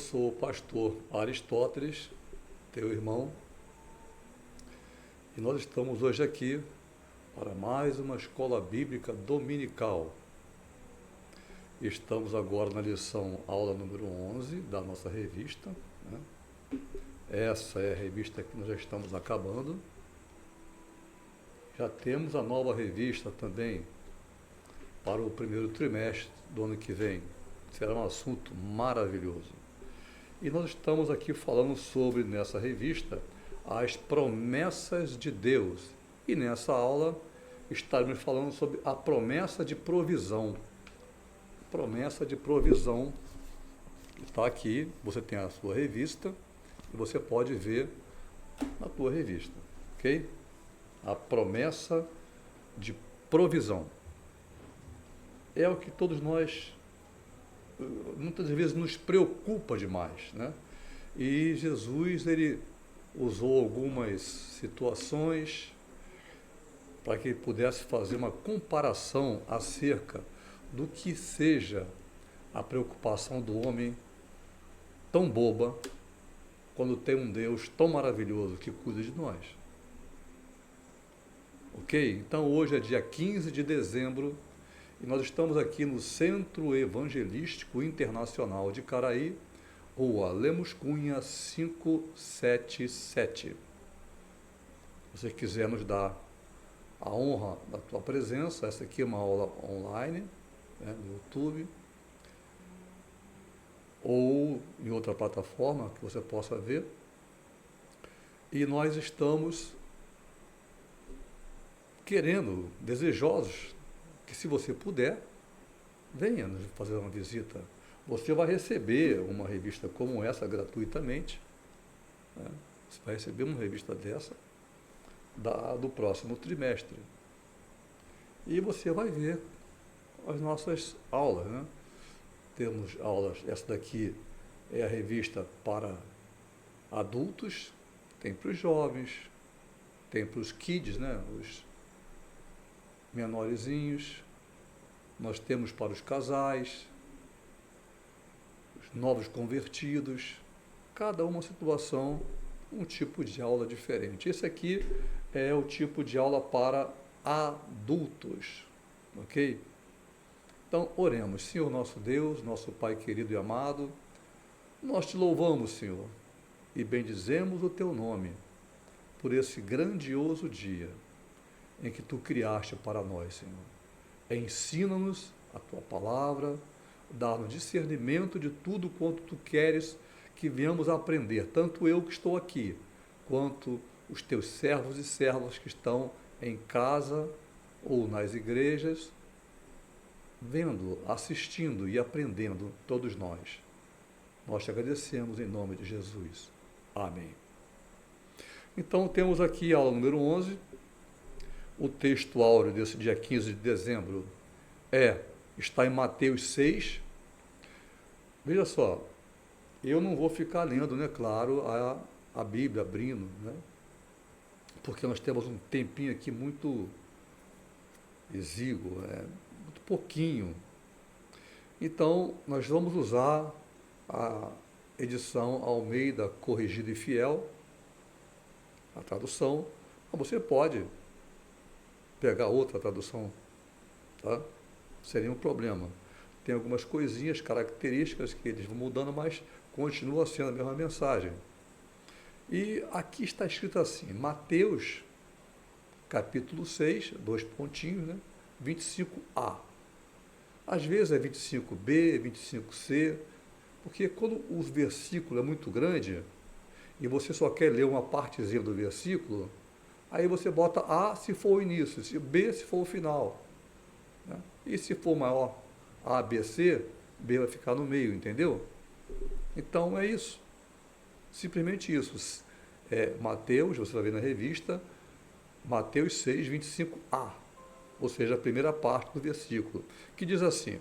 sou o pastor Aristóteles, teu irmão, e nós estamos hoje aqui para mais uma escola bíblica dominical. Estamos agora na lição aula número 11 da nossa revista, né? Essa é a revista que nós já estamos acabando. Já temos a nova revista também para o primeiro trimestre do ano que vem. Será um assunto maravilhoso. E nós estamos aqui falando sobre, nessa revista, as promessas de Deus. E nessa aula estaremos falando sobre a promessa de provisão. Promessa de provisão. Está aqui, você tem a sua revista e você pode ver na tua revista, ok? A promessa de provisão. É o que todos nós, muitas vezes, nos preocupa demais, né? E Jesus, ele usou algumas situações para que ele pudesse fazer uma comparação acerca do que seja a preocupação do homem tão boba quando tem um Deus tão maravilhoso que cuida de nós. Ok? Então hoje é dia 15 de dezembro e nós estamos aqui no Centro Evangelístico Internacional de Caraí, Rua Lemos Cunha 577. Se você quiser nos dar a honra da tua presença, essa aqui é uma aula online, né, no YouTube, ou em outra plataforma que você possa ver. E nós estamos querendo, desejosos, que se você puder, venha nos fazer uma visita. Você vai receber uma revista como essa gratuitamente, né? Você vai receber uma revista dessa do próximo trimestre. E você vai ver as nossas aulas, né? Temos aulas, essa daqui é a revista para adultos, tem para os jovens, tem para os kids, né? Os menorzinhos, nós temos para os casais, os novos convertidos, cada uma situação, um tipo de aula diferente. Esse aqui é o tipo de aula para adultos, ok? Então, oremos. Senhor nosso Deus, nosso Pai querido e amado, nós te louvamos, Senhor, e bendizemos o teu nome por esse grandioso dia em que tu criaste para nós, Senhor. Ensina-nos a tua palavra, dá-nos discernimento de tudo quanto tu queres que venhamos a aprender, tanto eu que estou aqui, quanto os teus servos e servas que estão em casa ou nas igrejas, vendo, assistindo e aprendendo, todos nós. Nós te agradecemos em nome de Jesus. Amém. Então, temos aqui a aula número 11. O texto áureo desse dia 15 de dezembro está em Mateus 6. Veja só, eu não vou ficar lendo, né, claro, a Bíblia, abrindo, né, porque nós temos um tempinho aqui muito exíguo, muito pouquinho. Então, nós vamos usar a edição Almeida Corrigida e Fiel, a tradução. Você pode pegar outra tradução, tá? Seria um problema. Tem algumas coisinhas, características que eles vão mudando, mas continua sendo a mesma mensagem. E aqui está escrito assim, Mateus, capítulo 6, 2 pontinhos, né? 25a. Às vezes é 25b, 25c, porque quando o versículo é muito grande e você só quer ler uma partezinha do versículo, aí você bota A se for o início, B se for o final, né? E se for maior A, B, C, B vai ficar no meio, entendeu? Então é isso, simplesmente isso. Mateus, você vai ver na revista, Mateus 6, 25a, ou seja, a primeira parte do versículo, que diz assim: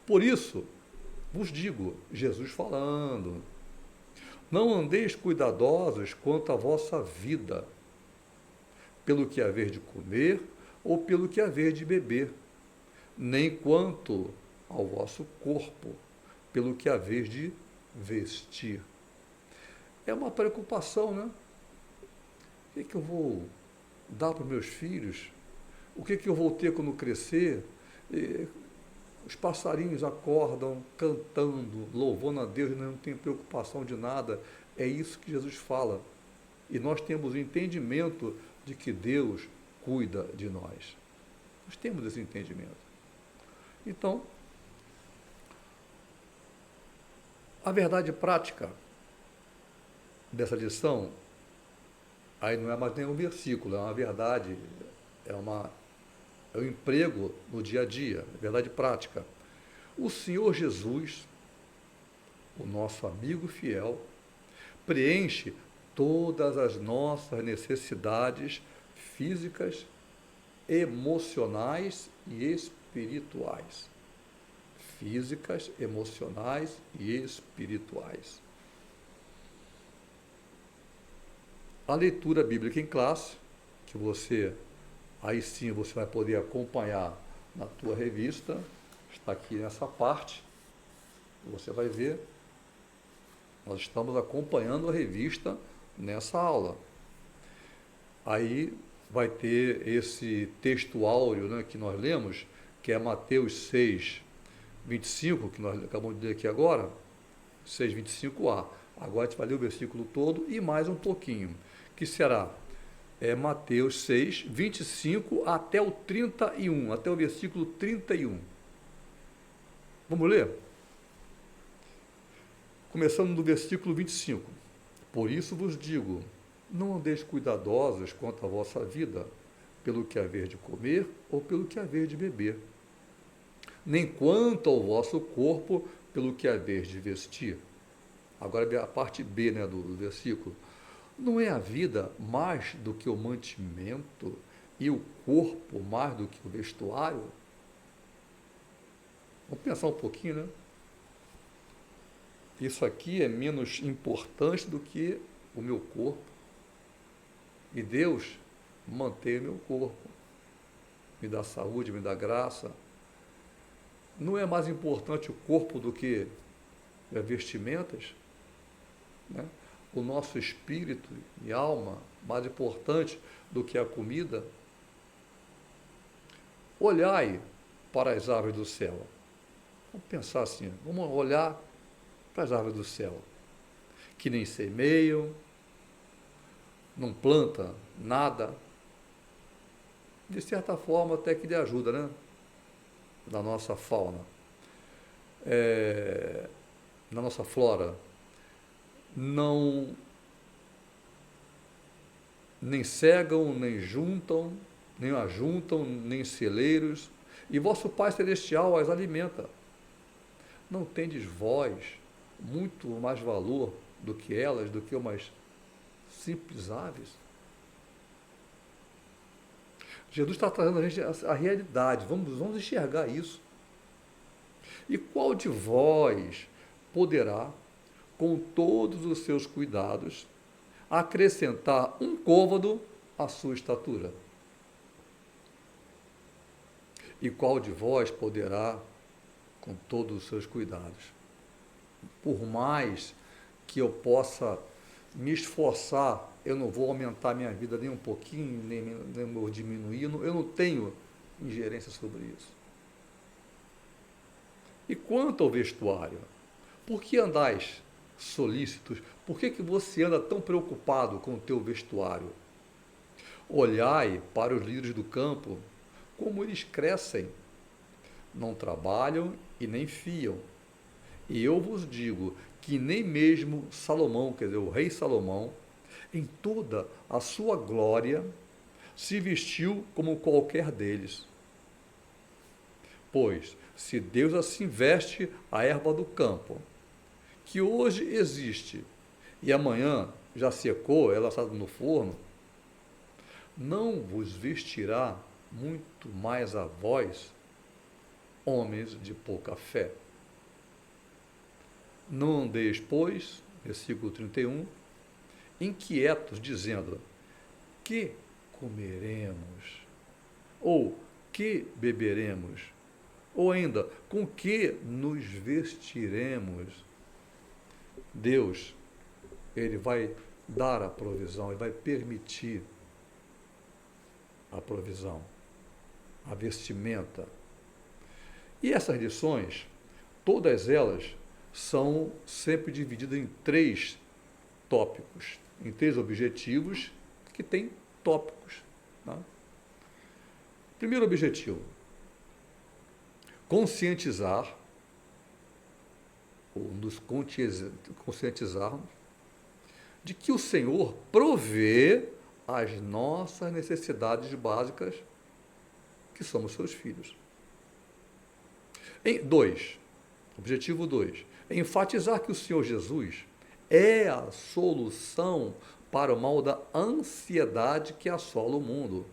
por isso vos digo, Jesus falando, não andeis cuidadosos quanto à vossa vida, pelo que haver de comer ou pelo que haver de beber, nem quanto ao vosso corpo, pelo que haver de vestir. É uma preocupação, né? O que eu vou dar para os meus filhos? O que eu vou ter quando crescer? Os passarinhos acordam cantando, louvando a Deus, e não tem preocupação de nada. É isso que Jesus fala. E nós temos o entendimento de que Deus cuida de nós. Nós temos esse entendimento. Então, a verdade prática dessa lição, aí não é mais nenhum versículo, é uma verdade, é um emprego no dia a dia, é verdade prática. O Senhor Jesus, o nosso amigo fiel, preenche todas as nossas necessidades físicas, emocionais e espirituais. Físicas, emocionais e espirituais. A leitura bíblica em classe, que aí sim você vai poder acompanhar na tua revista, está aqui nessa parte, você vai ver, nós estamos acompanhando a revista nessa aula. Aí vai ter esse texto áureo, né, que nós lemos, que é Mateus 6, 25, que nós acabamos de ler aqui agora, 6, 25a. Agora a gente vai ler o versículo todo e mais um pouquinho, que será Mateus 6, 25 até o 31, até o versículo 31. Vamos ler? Começando no versículo 25. Por isso vos digo, não andeis cuidadosos quanto à vossa vida, pelo que haver de comer ou pelo que haver de beber, nem quanto ao vosso corpo, pelo que haver de vestir. Agora a parte B, né, do versículo. Não é a vida mais do que o mantimento e o corpo mais do que o vestuário? Vamos pensar um pouquinho, né? Isso aqui é menos importante do que o meu corpo. E Deus mantém o meu corpo, me dá saúde, me dá graça. Não é mais importante o corpo do que as vestimentas, né? O nosso espírito e alma, mais importante do que a comida. Olhai para as aves do céu. Vamos pensar assim, vamos olhar para as aves do céu, que nem semeiam, não planta nada. De certa forma até que lhe ajuda, né? Na nossa fauna, na nossa flora, não nem cegam, nem juntam, nem ajuntam, nem celeiros, e vosso Pai Celestial as alimenta. Não tendes vós muito mais valor do que elas, do que umas simples aves? Jesus está trazendo a gente a realidade, vamos enxergar isso. E qual de vós poderá, com todos os seus cuidados, acrescentar um côvado à sua estatura? E qual de vós poderá, com todos os seus cuidados, por mais que eu possa me esforçar, eu não vou aumentar minha vida nem um pouquinho, nem vou diminuir, eu não tenho ingerência sobre isso. E quanto ao vestuário, por que andais solícitos? Por que você anda tão preocupado com o teu vestuário? Olhai para os lírios do campo, como eles crescem, não trabalham e nem fiam. E eu vos digo que nem mesmo Salomão, quer dizer, o rei Salomão, em toda a sua glória, se vestiu como qualquer deles. Pois, se Deus assim veste a erva do campo, que hoje existe e amanhã já secou, ela está no forno, não vos vestirá muito mais a vós, homens de pouca fé. Não andeis, pois, versículo 31, inquietos, dizendo, que comeremos? Ou que beberemos? Ou ainda, com que nos vestiremos? Deus, ele vai dar a provisão, ele vai permitir a provisão, a vestimenta. E essas lições, todas elas são sempre divididas em 3 tópicos, em 3 objetivos que têm tópicos. Tá? Primeiro objetivo, conscientizar, ou nos conscientizarmos, de que o Senhor provê as nossas necessidades básicas, que somos seus filhos. Objetivo 2, enfatizar que o Senhor Jesus é a solução para o mal da ansiedade que assola o mundo.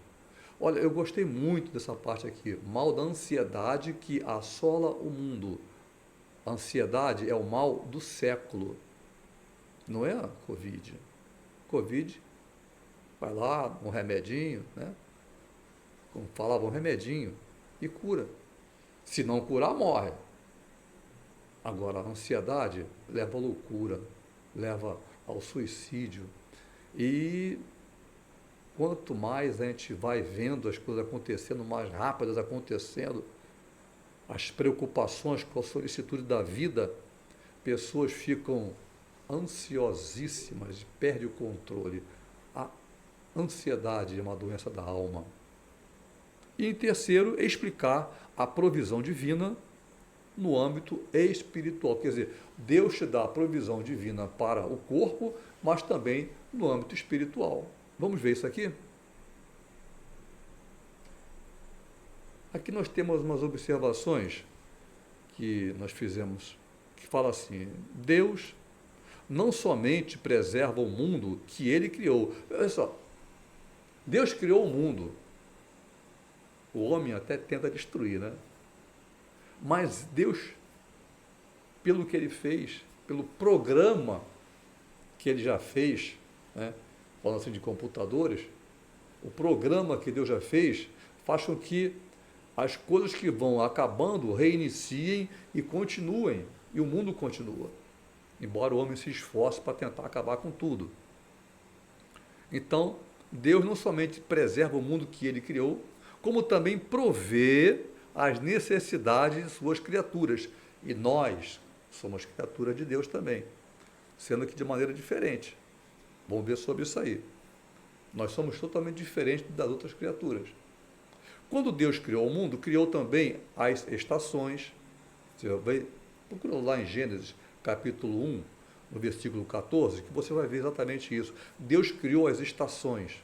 Olha, eu gostei muito dessa parte aqui, mal da ansiedade que assola o mundo. A ansiedade é o mal do século, não é a Covid. Covid, vai lá, um remedinho, né? Como falava, um remedinho, e cura. Se não curar, morre. Agora, a ansiedade leva à loucura, leva ao suicídio. E quanto mais a gente vai vendo as coisas acontecendo, mais rápidas acontecendo, as preocupações com a solicitude da vida, pessoas ficam ansiosíssimas, perdem o controle. A ansiedade é uma doença da alma. E em terceiro, explicar a provisão divina no âmbito espiritual. Quer dizer, Deus te dá a provisão divina para o corpo, mas também no âmbito espiritual. Vamos ver isso aqui? Aqui nós temos umas observações que nós fizemos, que fala assim, Deus não somente preserva o mundo que ele criou. Olha só, Deus criou o mundo. O homem até tenta destruir, né? Mas Deus, pelo que ele fez, pelo programa que ele já fez, né? Falando assim de computadores, o programa que Deus já fez faz com que as coisas que vão acabando reiniciem e continuem, e o mundo continua, embora o homem se esforce para tentar acabar com tudo. Então, Deus não somente preserva o mundo que ele criou, como também provê as necessidades de suas criaturas. E nós somos criaturas de Deus também, sendo que de maneira diferente. Vamos ver sobre isso aí. Nós somos totalmente diferentes das outras criaturas. Quando Deus criou o mundo, criou também as estações. Você vai procurar lá em Gênesis, capítulo 1, no versículo 14, que você vai ver exatamente isso. Deus criou as estações.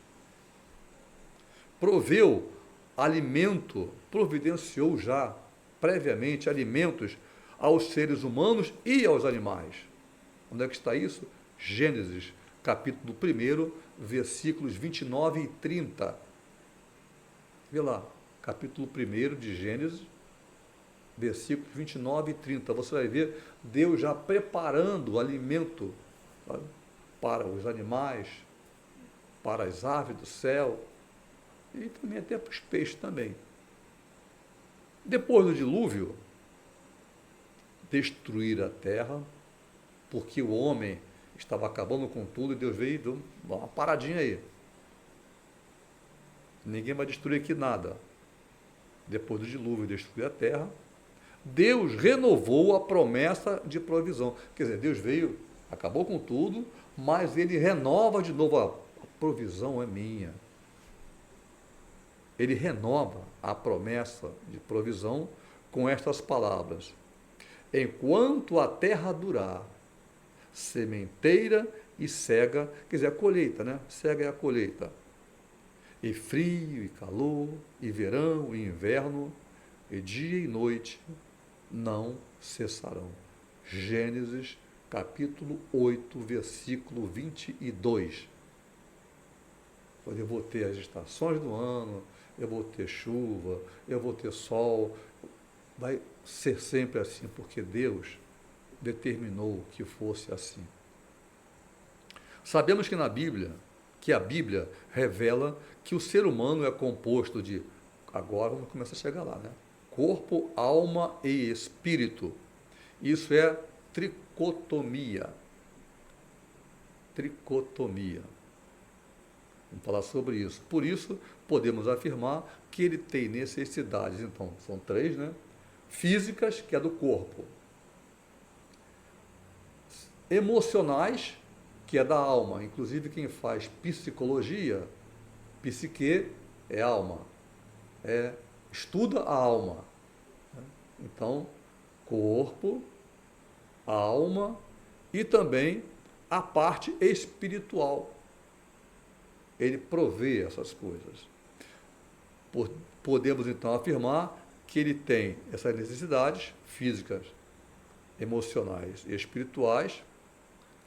Proveu alimento, providenciou já previamente alimentos aos seres humanos e aos animais. Onde é que está isso? Gênesis, capítulo 1, versículos 29 e 30. Vê lá, capítulo 1 de Gênesis, versículos 29 e 30. Você vai ver Deus já preparando o alimento, sabe, para os animais, para as aves do céu e também até para os peixes também. Depois do dilúvio, destruir a terra, porque o homem estava acabando com tudo e Deus veio e deu uma paradinha aí. Ninguém vai destruir aqui nada. Depois do dilúvio, destruir a terra. Deus renovou a promessa de provisão. Quer dizer, Deus veio, acabou com tudo, mas ele renova de novo. A provisão é minha. Ele renova a promessa de provisão com estas palavras: enquanto a terra durar, sementeira e cega, quer dizer, a colheita, né? Cega é a colheita. E frio, e calor, e verão, e inverno, e dia e noite não cessarão. Gênesis, capítulo 8, versículo 22. Eu vou ter as estações do ano, eu vou ter chuva, eu vou ter sol. Vai ser sempre assim, porque Deus determinou que fosse assim. Sabemos que a Bíblia revela que o ser humano é composto de, agora vamos começar a chegar lá, né? Corpo, alma e espírito. Isso é tricotomia. tricotomia. Vamos falar sobre isso. Por isso, podemos afirmar que ele tem necessidades, então, são três, né? Físicas, que é do corpo. Emocionais, que é da alma. Inclusive, quem faz psicologia, psique é alma. Estuda a alma. Então, corpo, alma e também a parte espiritual. Ele provê essas coisas. Podemos então afirmar que ele tem essas necessidades físicas, emocionais e espirituais,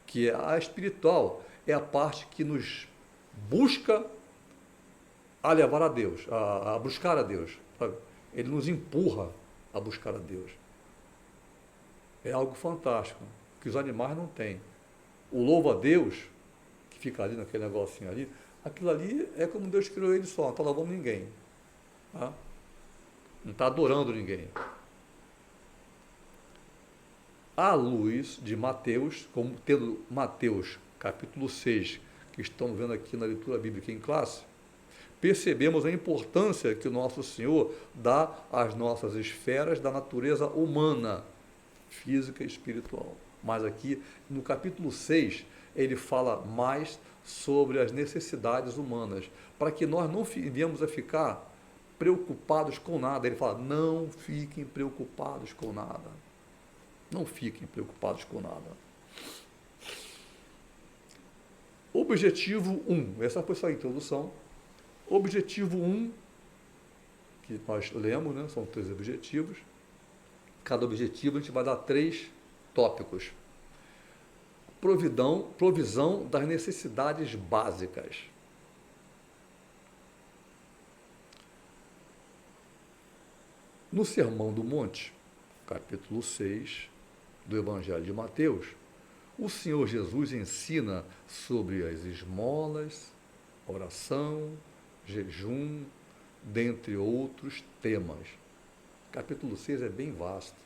que a espiritual é a parte que nos busca a levar a Deus, a buscar a Deus, sabe? Ele nos empurra a buscar a Deus. É algo fantástico, que os animais não têm. O louvo a Deus, que fica ali naquele negocinho ali, aquilo ali é como Deus criou ele só, não está louvando ninguém. Tá? Não está adorando ninguém. À luz de Mateus, como tendo Mateus, capítulo 6, que estamos vendo aqui na leitura bíblica em classe, percebemos a importância que o nosso Senhor dá às nossas esferas da natureza humana, física e espiritual. Mas aqui, no capítulo 6, ele fala mais sobre as necessidades humanas, para que nós não venhamos a ficar preocupados com nada. Ele fala, não fiquem preocupados com nada. Não fiquem preocupados com nada. Objetivo 1, essa foi só a introdução. Objetivo 1, que nós lemos, né? São 3 objetivos. Cada objetivo a gente vai dar 3 tópicos. Provisão das necessidades básicas. No Sermão do Monte, capítulo 6 do Evangelho de Mateus, o Senhor Jesus ensina sobre as esmolas, oração, jejum, dentre outros temas. Capítulo 6 é bem vasto.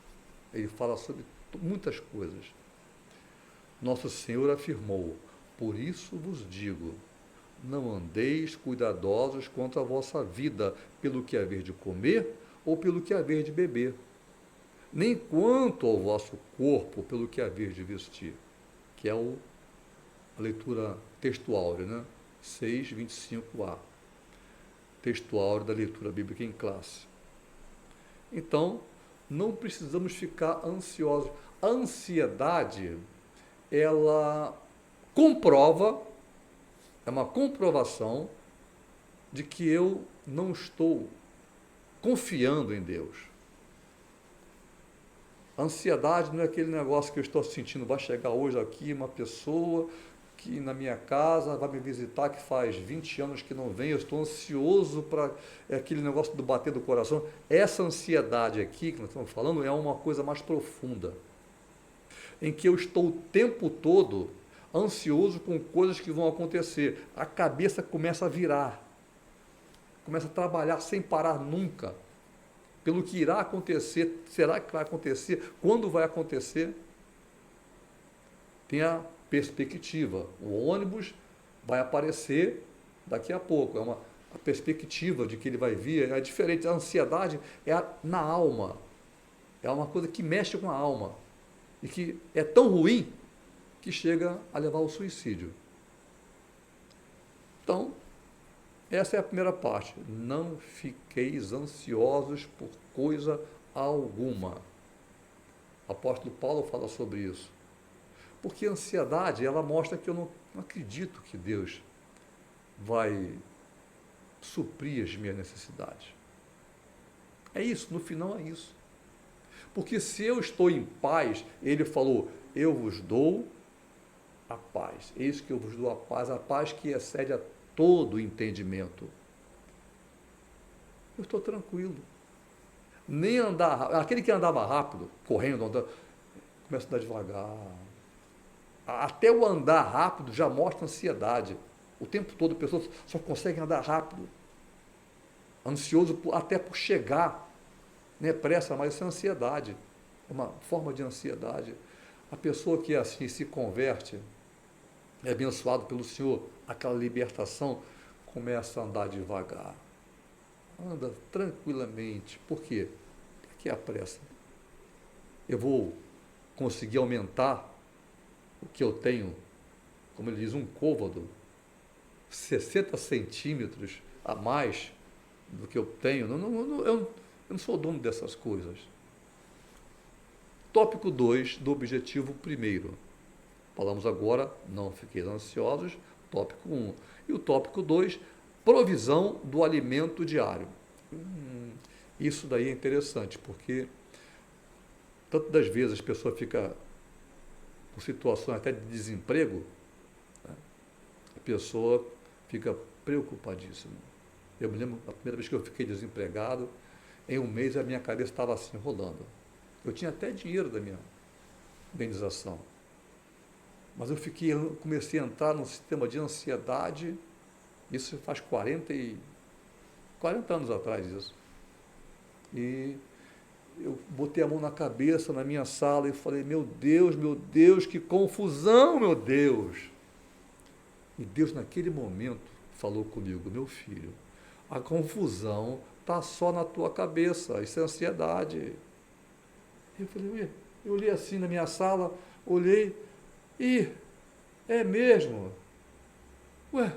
Ele fala sobre muitas coisas. Nosso Senhor afirmou, por isso vos digo, não andeis cuidadosos quanto à vossa vida, pelo que haver de comer ou pelo que haver de beber, nem quanto ao vosso corpo, pelo que haver de vestir, que é a leitura textual, né? 6:25a, textual da leitura bíblica em classe. Então, não precisamos ficar ansiosos. A ansiedade, ela comprova, é uma comprovação de que eu não estou confiando em Deus. A ansiedade não é aquele negócio que eu estou sentindo, vai chegar hoje aqui uma pessoa que na minha casa vai me visitar, que faz 20 anos que não vem, eu estou ansioso para aquele negócio do bater do coração. Essa ansiedade aqui que nós estamos falando é uma coisa mais profunda, em que eu estou o tempo todo ansioso com coisas que vão acontecer. A cabeça começa a virar, começa a trabalhar sem parar nunca, pelo que irá acontecer, será que vai acontecer, quando vai acontecer. Tem a perspectiva, o ônibus vai aparecer daqui a pouco, a perspectiva de que ele vai vir é diferente. A ansiedade é na alma, é uma coisa que mexe com a alma, e que é tão ruim que chega a levar ao suicídio. Então, essa é a primeira parte. Não fiqueis ansiosos por coisa alguma. O apóstolo Paulo fala sobre isso. Porque a ansiedade, ela mostra que eu não acredito que Deus vai suprir as minhas necessidades. É isso, no final é isso. Porque se eu estou em paz, ele falou, eu vos dou a paz. Eis que eu vos dou a paz que excede a todo entendimento. Eu estou tranquilo. Nem andar, aquele que andava rápido, correndo, andando, começa a andar devagar. Até o andar rápido já mostra ansiedade. O tempo todo a pessoa só consegue andar rápido. Ansioso até por chegar. Não é pressa, mas isso é ansiedade. É uma forma de ansiedade. A pessoa que assim se converte, é abençoado pelo Senhor, aquela libertação começa a andar devagar. Anda tranquilamente. Por quê? Por que a pressa? Eu vou conseguir aumentar o que eu tenho, como ele diz, um côvado, 60 centímetros a mais do que eu tenho. Eu não sou dono dessas coisas. Tópico 2 do objetivo primeiro. Falamos agora, não fiqueis ansiosos, tópico 1. E o tópico 2, provisão do alimento diário. Isso daí é interessante, porque tantas das vezes as pessoas ficam com situações até de desemprego, né? A pessoa fica preocupadíssima. Eu me lembro, a primeira vez que eu fiquei desempregado, em um mês a minha cabeça estava assim, rolando. Eu tinha até dinheiro da minha indenização. Mas eu comecei a entrar num sistema de ansiedade, isso faz 40 anos atrás isso. E eu botei a mão na cabeça na minha sala e falei, meu Deus, que confusão, meu Deus. E Deus naquele momento falou comigo, meu filho, a confusão está só na tua cabeça, isso é ansiedade. Eu falei, eu olhei assim na minha sala, olhei, e é mesmo? Ué,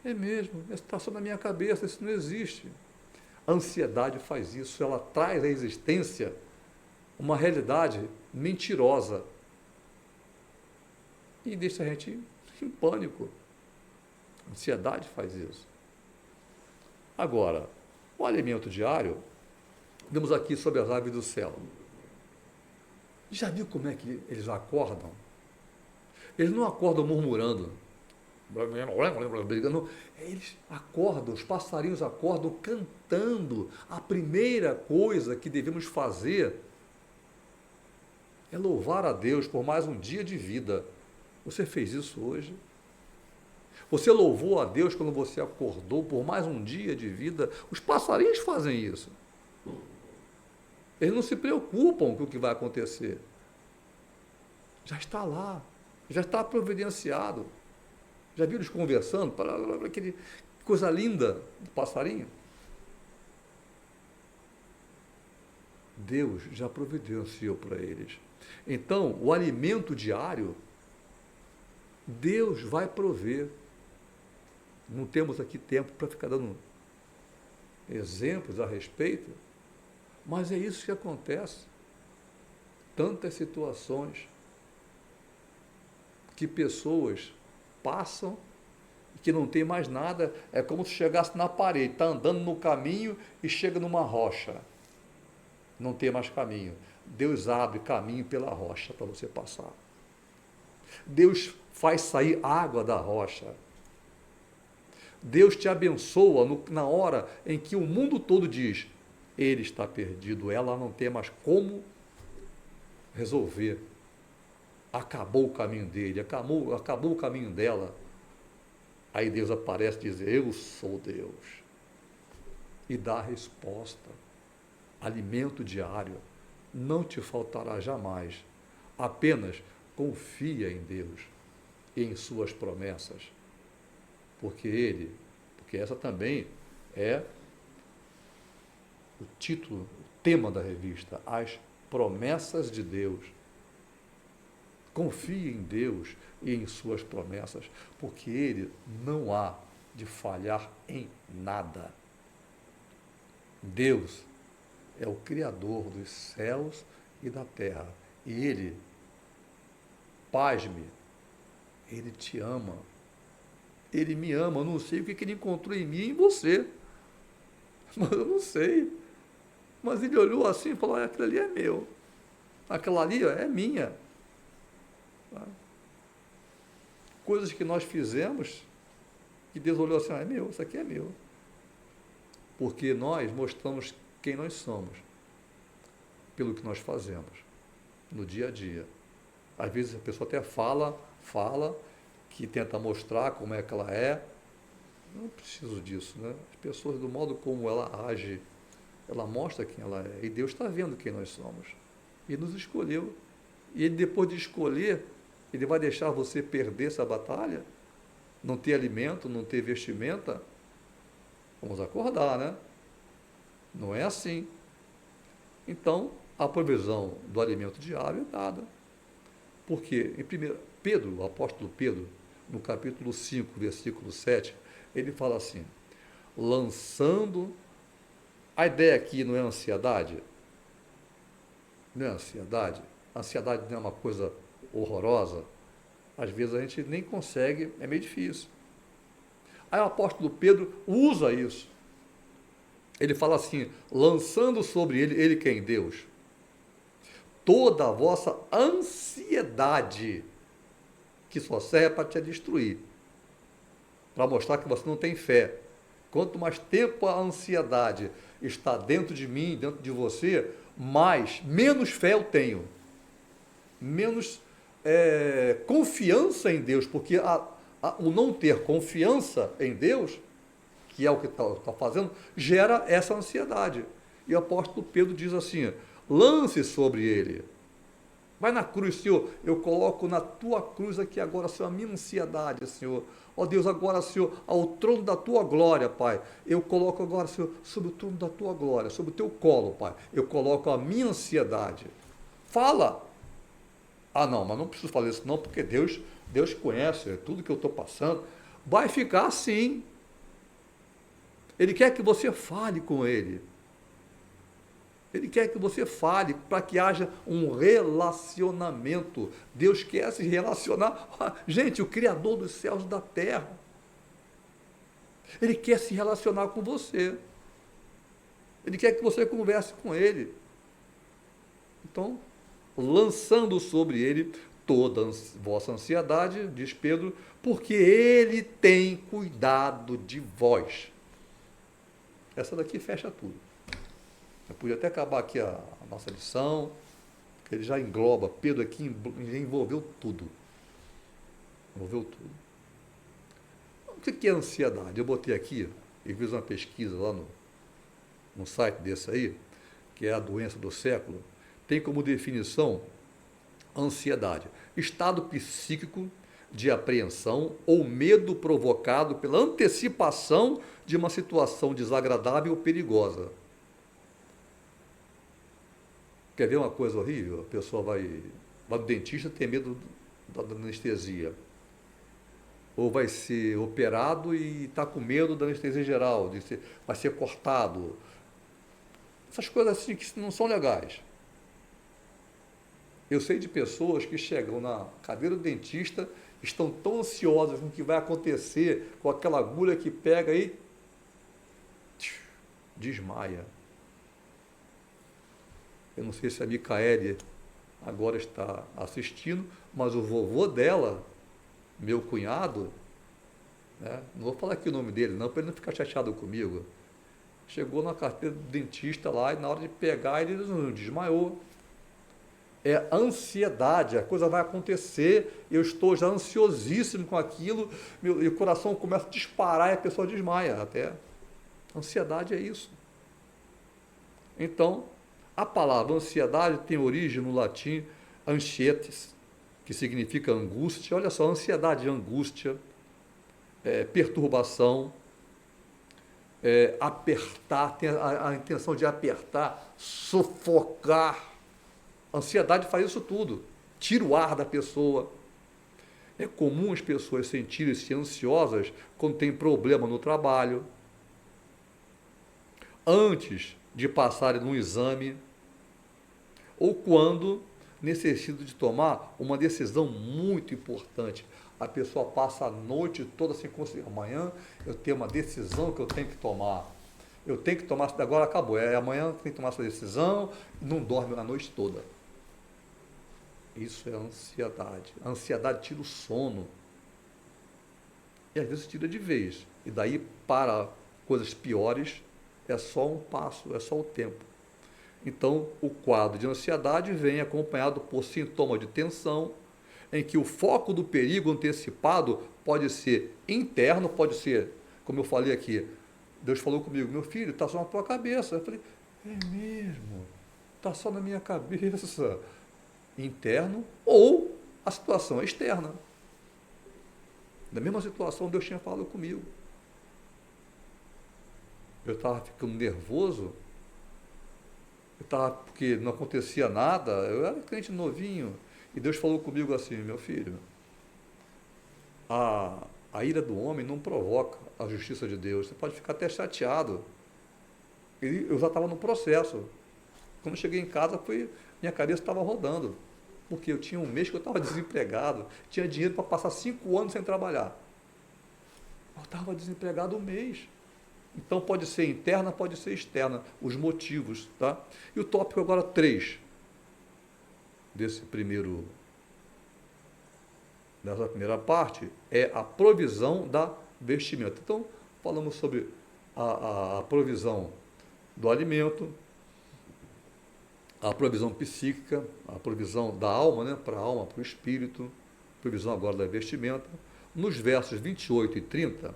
é mesmo, está só na minha cabeça, isso não existe. A ansiedade faz isso, ela traz à existência uma realidade mentirosa e deixa a gente em pânico. A ansiedade faz isso. Agora, o alimento diário, vemos aqui sobre as aves do céu. Já viu como é que eles acordam? Eles não acordam murmurando. Eles acordam, os passarinhos acordam cantando. A primeira coisa que devemos fazer é louvar a Deus por mais um dia de vida. Você fez isso hoje? Você louvou a Deus quando você acordou por mais um dia de vida? Os passarinhos fazem isso. Eles não se preocupam com o que vai acontecer. Já está lá, já está providenciado. Já viram eles conversando? Aquele coisa linda do passarinho. Deus já providenciou para eles. Então, o alimento diário, Deus vai prover. Não temos aqui tempo para ficar dando exemplos a respeito, mas é isso que acontece. Tantas situações que pessoas passam e que não tem mais nada, é como se chegasse na parede, está andando no caminho e chega numa rocha. Não tem mais caminho. Deus abre caminho pela rocha para você passar. Deus faz sair água da rocha. Deus te abençoa na hora em que o mundo todo diz, ele está perdido, ela não tem mais como resolver. Acabou o caminho dele, acabou o caminho dela. Aí Deus aparece e diz, eu sou Deus. E dá a resposta. Alimento diário não te faltará jamais. Apenas confia em Deus e em suas promessas. Porque essa também é o título, o tema da revista, As Promessas de Deus. Confie em Deus e em suas promessas, porque Ele não há de falhar em nada. Deus é o Criador dos céus e da terra. E Ele, pasme, Ele te ama. Ele me ama, eu não sei o que Ele encontrou em mim e em você. Mas eu não sei. Mas Ele olhou assim e falou, aquilo ali é meu. Aquela ali é minha. Coisas que nós fizemos, que Deus olhou assim, é meu, isso aqui é meu. Porque nós mostramos quem nós somos, pelo que nós fazemos, no dia a dia. Às vezes a pessoa até fala, que tenta mostrar como é que ela é. Não preciso disso, né? As pessoas, do modo como ela age, ela mostra quem ela é. E Deus está vendo quem nós somos. E nos escolheu. E Ele, depois de escolher, Ele vai deixar você perder essa batalha? Não ter alimento, não ter vestimenta? Vamos acordar, né? Não é assim. Então, a provisão do alimento diário é dada. Porque, em primeiro, Pedro, o apóstolo Pedro, no capítulo 5, versículo 7, ele fala assim, lançando, a ideia aqui não é ansiedade? Não é ansiedade? A ansiedade não é uma coisa horrorosa? Às vezes a gente nem consegue, é meio difícil. Aí o apóstolo Pedro usa isso. Ele fala assim, lançando sobre ele, ele quem? Deus, toda a vossa ansiedade, que só serve para te destruir, para mostrar que você não tem fé. Quanto mais tempo a ansiedade está dentro de mim, dentro de você, menos fé eu tenho, menos confiança em Deus, porque o não ter confiança em Deus, que é o que está fazendo, gera essa ansiedade. E o apóstolo Pedro diz assim, lance sobre ele. Vai na cruz, Senhor, eu coloco na tua cruz aqui agora, Senhor, a minha ansiedade, Senhor. Ó Deus, agora, Senhor, ao trono da tua glória, Pai. Eu coloco agora, Senhor, sobre o trono da tua glória, sobre o teu colo, Pai. Eu coloco a minha ansiedade. Fala. Ah, não, mas não preciso falar isso não, porque Deus conhece tudo que eu estou passando. Vai ficar assim. Ele quer que você fale com Ele. Ele quer que você fale para que haja um relacionamento. Deus quer se relacionar. Gente, o Criador dos céus e da terra. Ele quer se relacionar com você. Ele quer que você converse com Ele. Então, lançando sobre Ele toda a vossa ansiedade, diz Pedro, porque Ele tem cuidado de vós. Essa daqui fecha tudo. Eu podia até acabar aqui a nossa lição, que ele já engloba, Pedro aqui envolveu tudo. Envolveu tudo. O que é ansiedade? Eu botei aqui, e fiz uma pesquisa lá no site desse aí, que é a doença do século, tem como definição ansiedade, estado psíquico de apreensão ou medo provocado pela antecipação de uma situação desagradável ou perigosa. Quer ver uma coisa horrível? A pessoa vai no dentista, tem medo da anestesia. Ou vai ser operado e está com medo da anestesia geral, vai ser cortado. Essas coisas assim que não são legais. Eu sei de pessoas que chegam na cadeira do dentista, estão tão ansiosas com o que vai acontecer, com aquela agulha que pega e desmaia. Eu não sei se a Micaele agora está assistindo, mas o vovô dela, meu cunhado, né, não vou falar aqui o nome dele, não, para ele não ficar chateado comigo. Chegou na carteira do dentista lá e na hora de pegar ele desmaiou. É ansiedade, a coisa vai acontecer, eu estou já ansiosíssimo com aquilo, e o coração começa a disparar e a pessoa desmaia até. Ansiedade é isso. Então, a palavra ansiedade tem origem no latim anxietes, que significa angústia. Olha só, ansiedade e angústia, perturbação, apertar, tem a intenção de apertar, sufocar. A ansiedade faz isso tudo, tira o ar da pessoa. É comum as pessoas sentirem-se ansiosas quando tem problema no trabalho, antes de passarem num exame, ou quando necessitam de tomar uma decisão muito importante. A pessoa passa a noite toda sem conseguir. Amanhã eu tenho uma decisão que eu tenho que tomar. Eu tenho que tomar, agora acabou. Amanhã eu tenho que tomar essa decisão, não dorme a noite toda. Isso é ansiedade. A ansiedade tira o sono. E às vezes tira de vez. E daí, para coisas piores, é só um passo, é só o tempo. Então, o quadro de ansiedade vem acompanhado por sintomas de tensão, em que o foco do perigo antecipado pode ser interno, pode ser, como eu falei aqui, Deus falou comigo, meu filho, está só na tua cabeça. Eu falei, é mesmo, está só na minha cabeça. Interno, ou A situação é externa. Na mesma situação, Deus tinha falado comigo. Eu estava ficando nervoso, porque não acontecia nada, eu era crente novinho, e Deus falou comigo assim: meu filho, a ira do homem não provoca a justiça de Deus. Você pode ficar até chateado. Eu já estava no processo. Quando eu cheguei em casa, minha cabeça estava rodando. Porque eu tinha um mês que eu estava desempregado, tinha dinheiro para passar 5 anos sem trabalhar. Eu estava desempregado um mês. Então pode ser interna, pode ser externa, os motivos. Tá? E o tópico agora 3 dessa primeira parte é a provisão da vestimenta. Então, falamos sobre a provisão do alimento, a provisão psíquica, a provisão da alma, né, para a alma, para o espírito, provisão agora da vestimenta. Nos versos 28 e 30,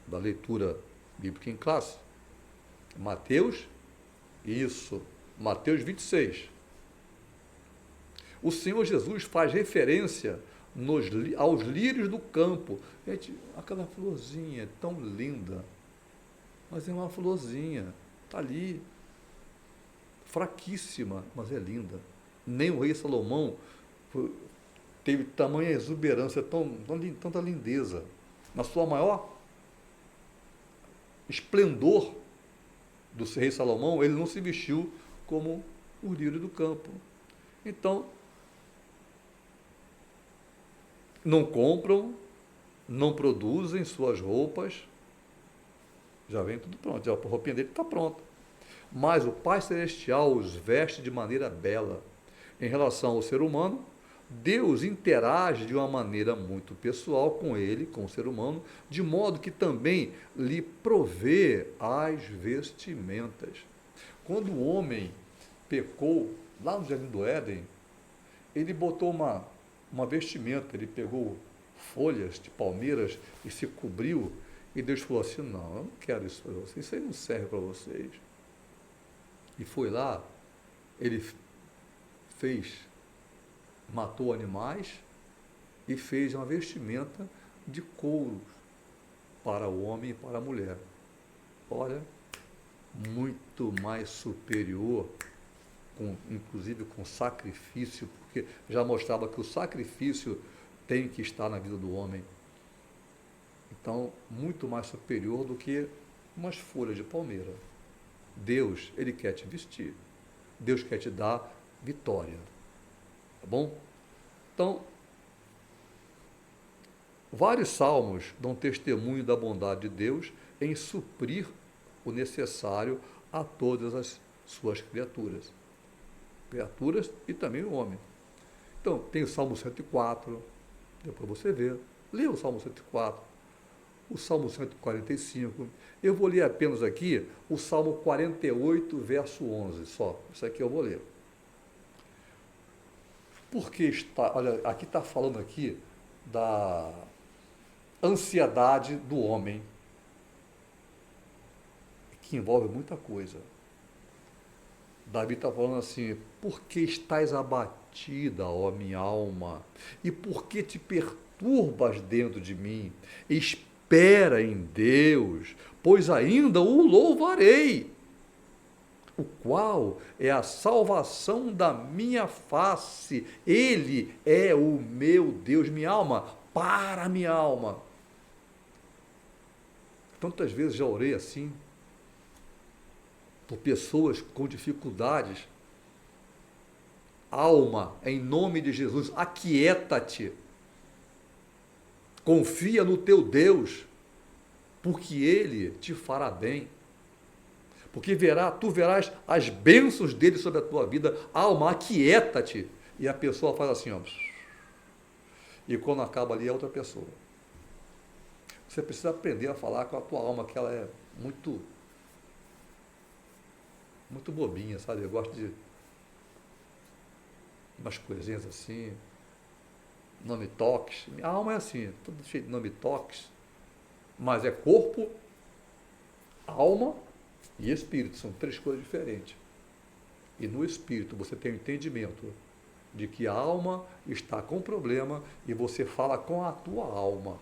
da leitura bíblica em classe, Mateus 26. O Senhor Jesus faz referência aos lírios do campo. Gente, aquela florzinha é tão linda, mas é uma florzinha, está ali, fraquíssima, mas é linda. Nem o rei Salomão teve tamanha exuberância, tanta lindeza. Na sua maior esplendor do rei Salomão, ele não se vestiu como o lírio do campo. Então, não compram, não produzem suas roupas, já vem tudo pronto, já a roupinha dele está pronta. Mas o Pai Celestial os veste de maneira bela. Em relação ao ser humano, Deus interage de uma maneira muito pessoal com ele, com o ser humano, de modo que também lhe provê as vestimentas. Quando o homem pecou, lá no Jardim do Éden, ele botou uma vestimenta, ele pegou folhas de palmeiras e se cobriu, e Deus falou assim: não, eu não quero isso para vocês, isso aí não serve para vocês. E foi lá, ele matou animais e fez uma vestimenta de couro para o homem e para a mulher. Olha, muito mais superior, inclusive com sacrifício, porque já mostrava que o sacrifício tem que estar na vida do homem. Então, muito mais superior do que umas folhas de palmeira. Deus, ele quer te vestir. Deus quer te dar vitória. Tá bom? Então, vários salmos dão testemunho da bondade de Deus em suprir o necessário a todas as suas criaturas. Criaturas e também o homem. Então, tem o Salmo 104, depois você vê. Lê o Salmo 104, o Salmo 145. Eu vou ler apenas aqui o Salmo 48, verso 11, só. Isso aqui eu vou ler. Porque olha, aqui está falando aqui da ansiedade do homem, que envolve muita coisa. Davi está falando assim: por que estás abatida, ó minha alma? E por que te perturbas dentro de mim? Espera em Deus, pois ainda o louvarei, o qual é a salvação da minha face. Ele é o meu Deus. Minha alma, para minha alma. Tantas vezes já orei assim, por pessoas com dificuldades. Alma, em nome de Jesus, aquieta-te. Confia no teu Deus, porque Ele te fará bem. Porque tu verás as bênçãos dele sobre a tua vida. Alma, aquieta-te. E a pessoa faz assim, ó. E quando acaba ali é outra pessoa. Você precisa aprender a falar com a tua alma, que ela é muito bobinha, sabe? Eu gosto de umas coisinhas assim, nome toques. Minha alma é assim, tudo cheio de nome toques, mas é corpo, alma e espírito, são 3 coisas diferentes. E no espírito você tem o entendimento de que a alma está com problema e você fala com a tua alma.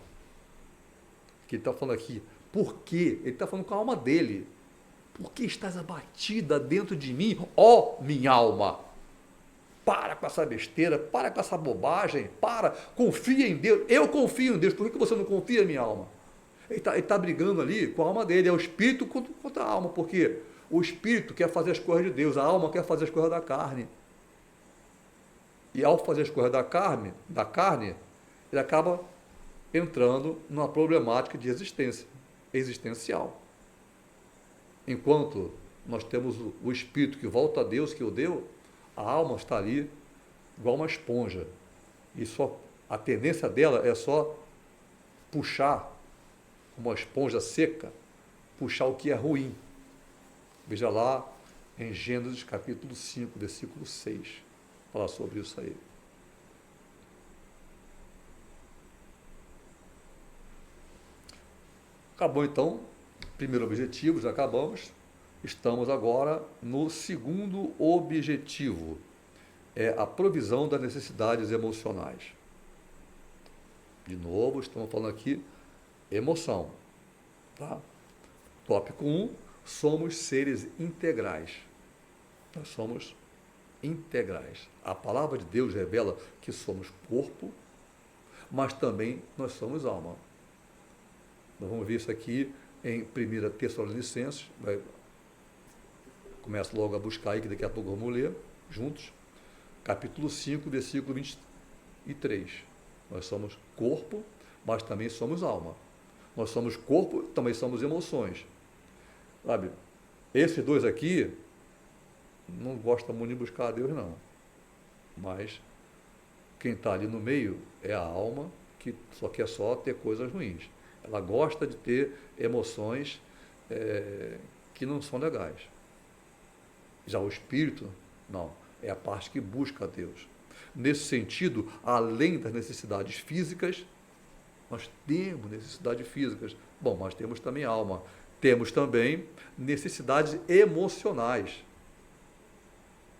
Que ele está falando aqui, por quê? Ele está falando com a alma dele. Por que estás abatida dentro de mim, ó minha alma? Para com essa besteira, para com essa bobagem, confia em Deus. Eu confio em Deus, por que você não confia em minha alma? Ele está brigando ali com a alma dele, é o espírito contra a alma, porque o espírito quer fazer as coisas de Deus, a alma quer fazer as coisas da carne. E ao fazer as coisas da carne, ele acaba entrando numa problemática de existencial. Enquanto nós temos o espírito que volta a Deus, que o deu, a alma está ali igual uma esponja. E só a tendência dela é só puxar, uma esponja seca, puxar o que é ruim. Veja lá em Gênesis capítulo 5, versículo 6, falar sobre isso aí. Acabou então, primeiro objetivo, já acabamos. Estamos agora no segundo objetivo, é a provisão das necessidades emocionais. De novo, estamos falando aqui emoção. Tá? Tópico 1, somos seres integrais. Nós somos integrais. A palavra de Deus revela que somos corpo, mas também nós somos alma. Nós vamos ver isso aqui em 1 Tessalonicenses. Começo logo a buscar aí, que daqui a pouco vamos ler juntos. Capítulo 5, versículo 23. Nós somos corpo, mas também somos alma. Nós somos corpo, também somos emoções. Sabe, esses dois aqui não gostam muito de buscar a Deus, não. Mas quem está ali no meio é a alma, que só quer só ter coisas ruins. Ela gosta de ter emoções que não são legais. Já o espírito, não, é a parte que busca a Deus. Nesse sentido, além das necessidades físicas, nós temos necessidades físicas, bom, mas temos também alma. Temos também necessidades emocionais.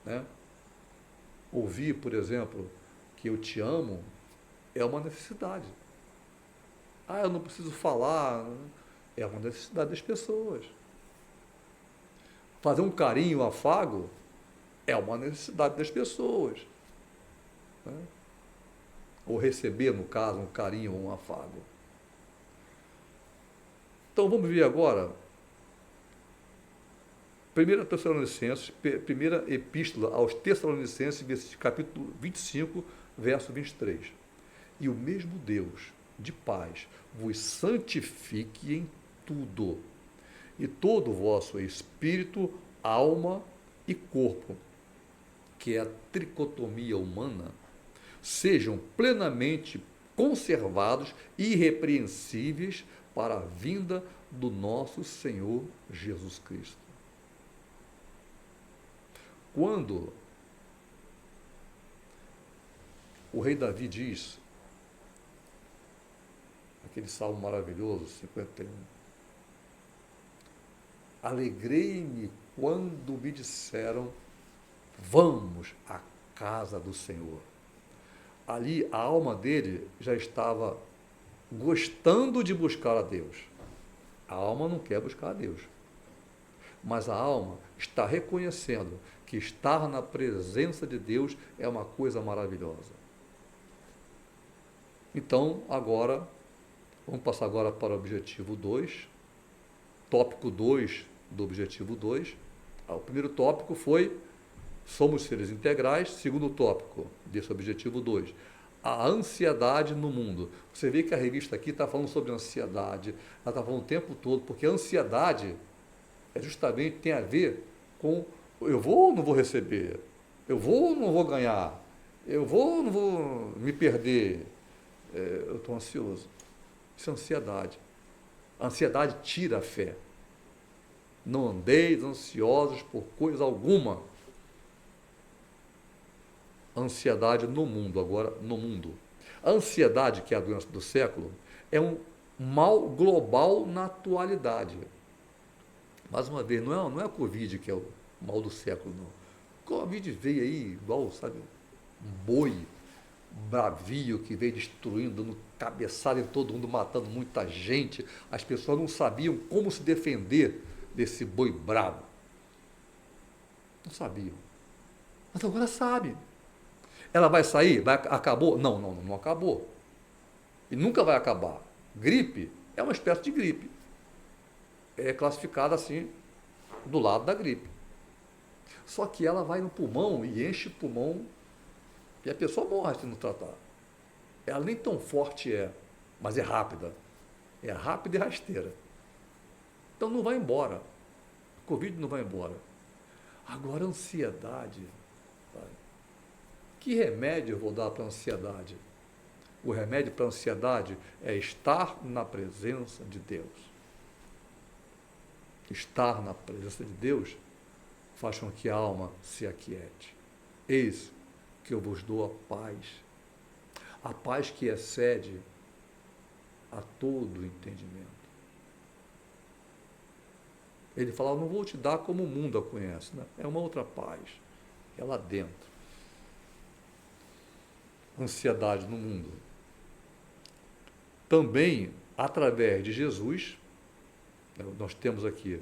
Né? Ouvir, por exemplo, que eu te amo, é uma necessidade. Eu não preciso falar, é uma necessidade das pessoas. Fazer um carinho, um afago, é uma necessidade das pessoas. Né? Ou receber, no caso, um carinho ou um afago. Então vamos ver agora, 1 Tessalonicenses, primeira epístola aos Tessalonicenses, capítulo 25, verso 23. E o mesmo Deus de paz vos santifique em tudo, e todo o vosso espírito, alma e corpo, que é a tricotomia humana, sejam plenamente conservados e irrepreensíveis para a vinda do nosso Senhor Jesus Cristo. Quando o rei Davi diz, aquele salmo maravilhoso, 51, alegrei-me quando me disseram, vamos à casa do Senhor. Ali a alma dele já estava gostando de buscar a Deus. A alma não quer buscar a Deus. Mas a alma está reconhecendo que estar na presença de Deus é uma coisa maravilhosa. Então, agora, vamos passar agora para o objetivo 2, tópico 2 do objetivo 2. O primeiro tópico foi, somos seres integrais. Segundo tópico desse objetivo 2, a ansiedade no mundo. Você vê que a revista aqui está falando sobre ansiedade, ela está falando o tempo todo, porque a ansiedade justamente tem a ver com eu vou ou não vou receber, eu vou ou não vou ganhar, eu vou ou não vou me perder, eu estou ansioso. Isso é ansiedade. A ansiedade tira a fé. Não andeis ansiosos por coisa alguma. Ansiedade no mundo, agora no mundo. A ansiedade, que é a doença do século, é um mal global na atualidade. Mais uma vez, não é a Covid que é o mal do século, não. A Covid veio aí igual, sabe, um boi bravio que veio destruindo, dando cabeçada em todo mundo, matando muita gente. As pessoas não sabiam como se defender desse boi bravo. Não sabiam. Mas agora sabe. Ela vai sair? Acabou? Não, não, não acabou. E nunca vai acabar. Gripe é uma espécie de gripe. É classificada assim, do lado da gripe. Só que ela vai no pulmão e enche o pulmão e a pessoa morre se não tratar. Ela nem tão forte é, mas é rápida. É rápida e rasteira. Então não vai embora. O Covid não vai embora. Agora a ansiedade. Sabe? Que remédio eu vou dar para a ansiedade? O remédio para a ansiedade é estar na presença de Deus. Estar na presença de Deus faz com que a alma se aquiete. Eis que eu vos dou a paz que excede a todo o entendimento. Ele fala, eu não vou te dar como o mundo a conhece, né? É uma outra paz, é lá dentro. Ansiedade no mundo. Também, através de Jesus, nós temos aqui,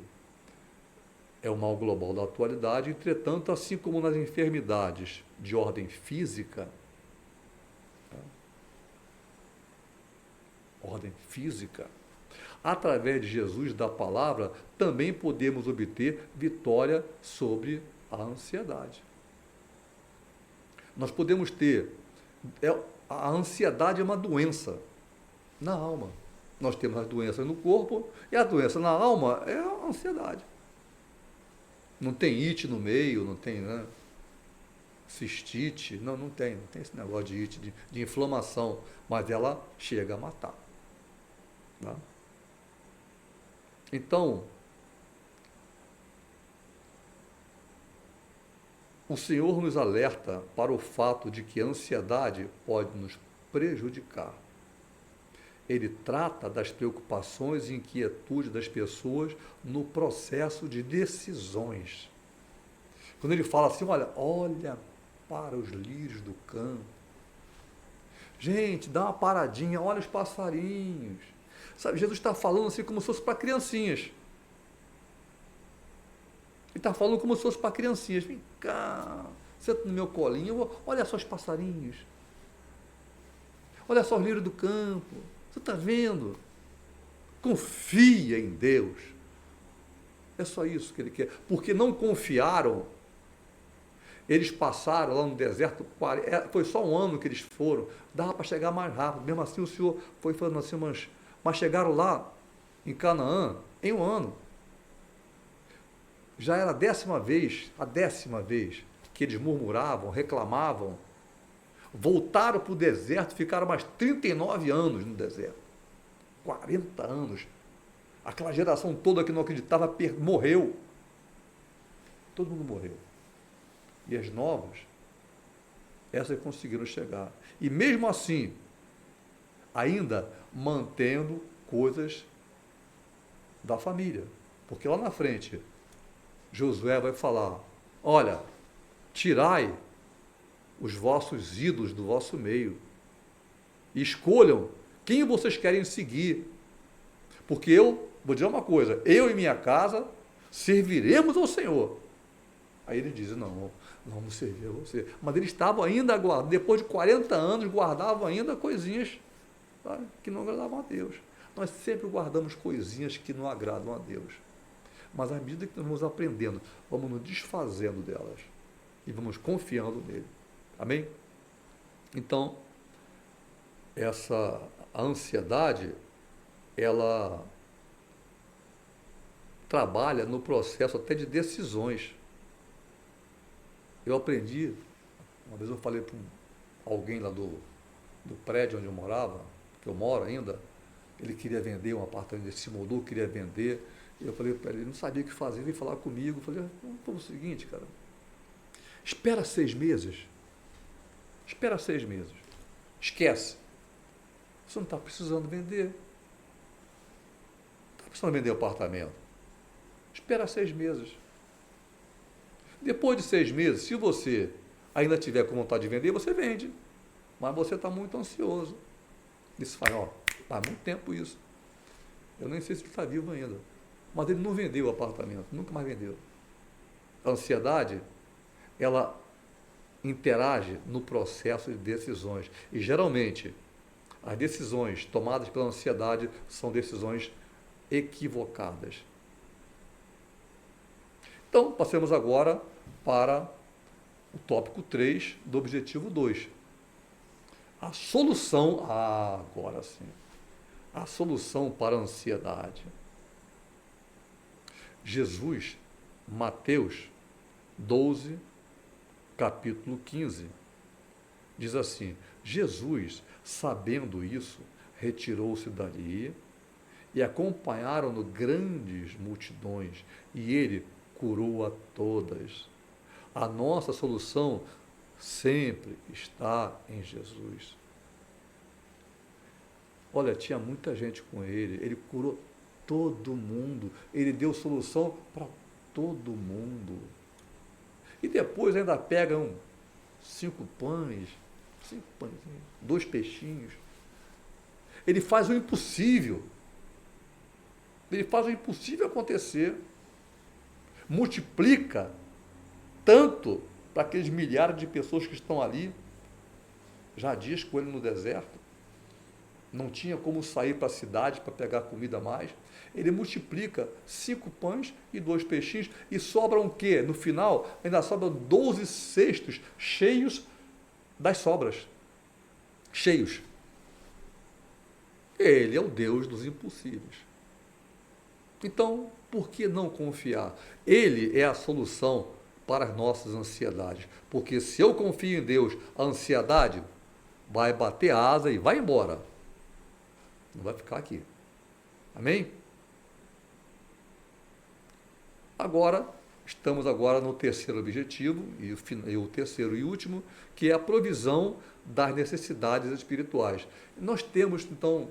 é o mal global da atualidade, entretanto, assim como nas enfermidades de ordem física, através de Jesus, da palavra, também podemos obter vitória sobre a ansiedade. Nós podemos ter, a ansiedade é uma doença na alma. Nós temos as doenças no corpo e a doença na alma é a ansiedade. Não tem it no meio, não tem, né, cistite, não tem esse negócio de it, de inflamação, mas ela chega a matar. Tá? Então, o Senhor nos alerta para o fato de que a ansiedade pode nos prejudicar. Ele trata das preocupações e inquietudes das pessoas no processo de decisões. Quando ele fala assim, olha para os lírios do campo. Gente, dá uma paradinha, olha os passarinhos. Sabe, Jesus está falando assim como se fosse para criancinhas. Ele está falando como se fosse para criancinhas. Vem cá, senta no meu colinho, olha só os passarinhos. Olha só os lírios do campo. Você está vendo? Confia em Deus. É só isso que ele quer. Porque não confiaram. Eles passaram lá no deserto, foi só um ano que eles foram. Dava para chegar mais rápido. Mesmo assim o Senhor foi falando assim, mas chegaram lá em Canaã em um ano. Já era a 10ª vez que eles murmuravam, reclamavam. Voltaram para o deserto, ficaram mais 39 anos no deserto. 40 anos. Aquela geração toda que não acreditava morreu. Todo mundo morreu. E as novas, essas conseguiram chegar. E mesmo assim, ainda mantendo coisas da família. Porque lá na frente, Josué vai falar, olha, tirai os vossos ídolos do vosso meio. E escolham quem vocês querem seguir. Porque eu, vou dizer uma coisa, eu e minha casa serviremos ao Senhor. Aí ele diz, não, vamos servir a você. Mas eles estavam ainda guardando, depois de 40 anos, guardavam ainda coisinhas, sabe, que não agradavam a Deus. Nós sempre guardamos coisinhas que não agradam a Deus. Mas à medida que nós vamos aprendendo, vamos nos desfazendo delas. E vamos confiando nele. Amém? Então, a ansiedade, ela trabalha no processo até de decisões. Eu aprendi, uma vez eu falei para alguém lá do prédio onde eu morava, que eu moro ainda, ele queria vender um apartamento, ele se mudou, queria vender, e eu falei para ele, não sabia o que fazer, veio falar comigo, eu falei, vamos o seguinte, cara, espera 6 meses, esquece, você não está precisando vender, não está precisando vender o apartamento, espera 6 meses. Depois de 6 meses, se você ainda tiver com vontade de vender, você vende. Mas você está muito ansioso. Isso faz, faz muito tempo isso. Eu nem sei se ele está vivo ainda. Mas ele não vendeu o apartamento, nunca mais vendeu. A ansiedade, ela interage no processo de decisões. E geralmente, as decisões tomadas pela ansiedade são decisões equivocadas. Então, passemos agora para o tópico 3 do objetivo 2. A solução, agora sim, a solução para a ansiedade. Jesus, Mateus 12, capítulo 15, diz assim: Jesus, sabendo isso, retirou-se dali e acompanharam-no grandes multidões, e ele curou a todas. A nossa solução sempre está em Jesus. Olha, tinha muita gente com ele curou todo mundo, ele deu solução para todo mundo. E depois ainda pegam 5 pães, 2 peixinhos. Ele faz o impossível. Ele faz o impossível acontecer. Multiplica tanto para aqueles milhares de pessoas que estão ali. Já dias com ele no deserto. Não tinha como sair para a cidade para pegar comida a mais. Ele multiplica 5 pães e 2 peixinhos e sobram o quê? No final, ainda sobram 12 cestos cheios das sobras. Cheios. Ele é o Deus dos impossíveis. Então, por que não confiar? Ele é a solução para as nossas ansiedades. Porque se eu confio em Deus, a ansiedade vai bater asa e vai embora. Não vai ficar aqui. Amém? Agora, estamos agora no terceiro objetivo, e o terceiro e último, que é a provisão das necessidades espirituais. Nós temos, então,